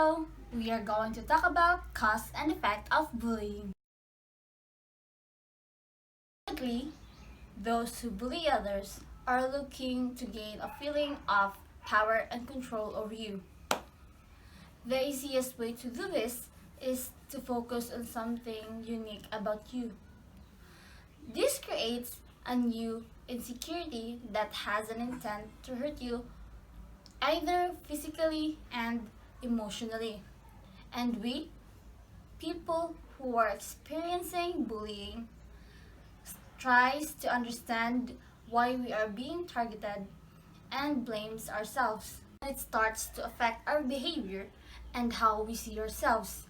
Hello! We are going to talk about cause and effect of bullying. Basically, those who bully others are looking to gain a feeling of power and control over you. The easiest way to do this is to focus on something unique about you. This creates a new insecurity that has an intent to hurt you either physically and emotionally. And we, people who are experiencing bullying, tries to understand why we are being targeted and blames ourselves. It starts to affect our behavior and how we see ourselves,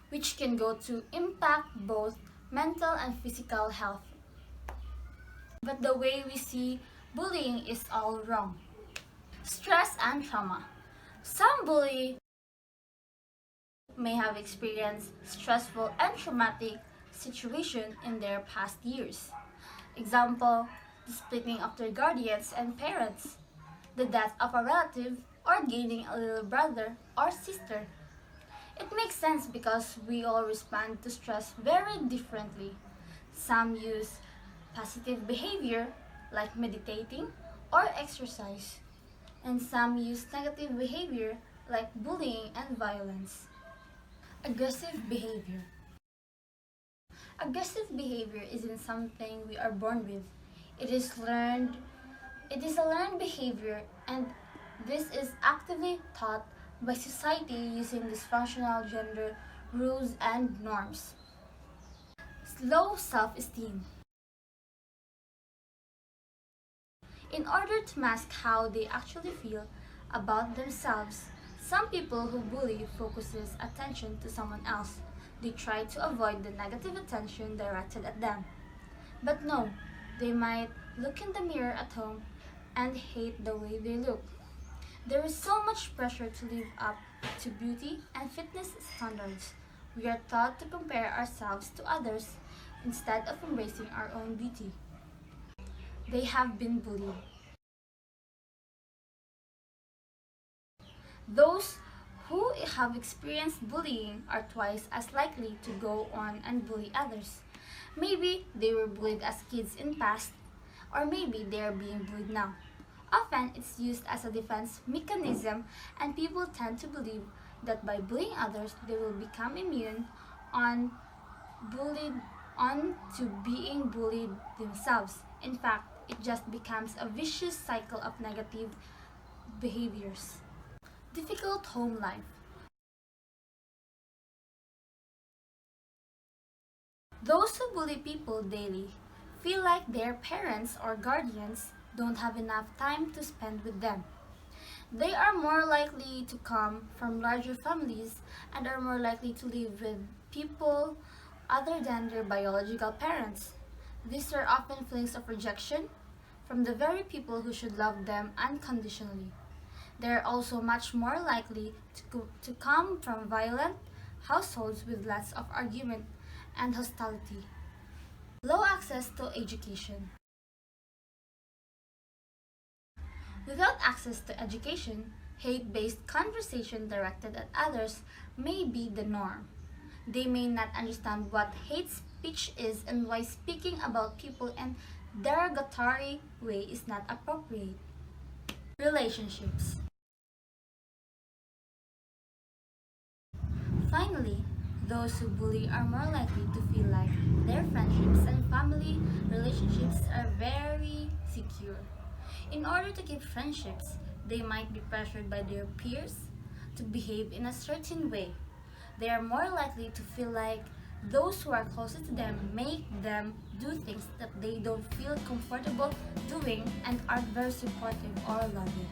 which can go to impact both mental and physical health. But the way we see bullying is all wrong. Stress and trauma. Some bully may have experienced stressful and traumatic situation in their past years. Example, the splitting of their guardians and parents, the death of a relative, or gaining a little brother or sister. It makes sense because we all respond to stress very differently. Some use positive behavior like meditating or exercise, and some use negative behavior like bullying and violence. Aggressive behavior. Aggressive behavior isn't something we are born with. It is learned. It is a learned behavior, and this is actively taught by society using dysfunctional gender rules and norms. Low self-esteem. In order to mask how they actually feel about themselves, some people who bully focuses attention to someone else. They try to avoid the negative attention directed at them. But no, they might look in the mirror at home and hate the way they look. There is so much pressure to live up to beauty and fitness standards. We are taught to compare ourselves to others instead of embracing our own beauty. They have been bullied. Those who have experienced bullying are twice as likely to go on and bully others. Maybe they were bullied as kids in past, or maybe they are being bullied now. Often it's used as a defense mechanism, and people tend to believe that by bullying others they will become immune on bullied on to being bullied themselves. In fact, it just becomes a vicious cycle of negative behaviors. Difficult home life. Those who bully people daily feel like their parents or guardians don't have enough time to spend with them. They are more likely to come from larger families and are more likely to live with people other than their biological parents. These are often feelings of rejection from the very people who should love them unconditionally. They are also much more likely to come from violent households with lots of argument and hostility. Low access to education. Without access to education, hate-based conversation directed at others may be the norm. They may not understand what hate speech is and why speaking about people in derogatory way is not appropriate. Relationships. Finally, those who bully are more likely to feel like their friendships and family relationships are very secure. In order to keep friendships, they might be pressured by their peers to behave in a certain way. They are more likely to feel like those who are closest to them make them do things that they don't feel comfortable doing and aren't very supportive or loving.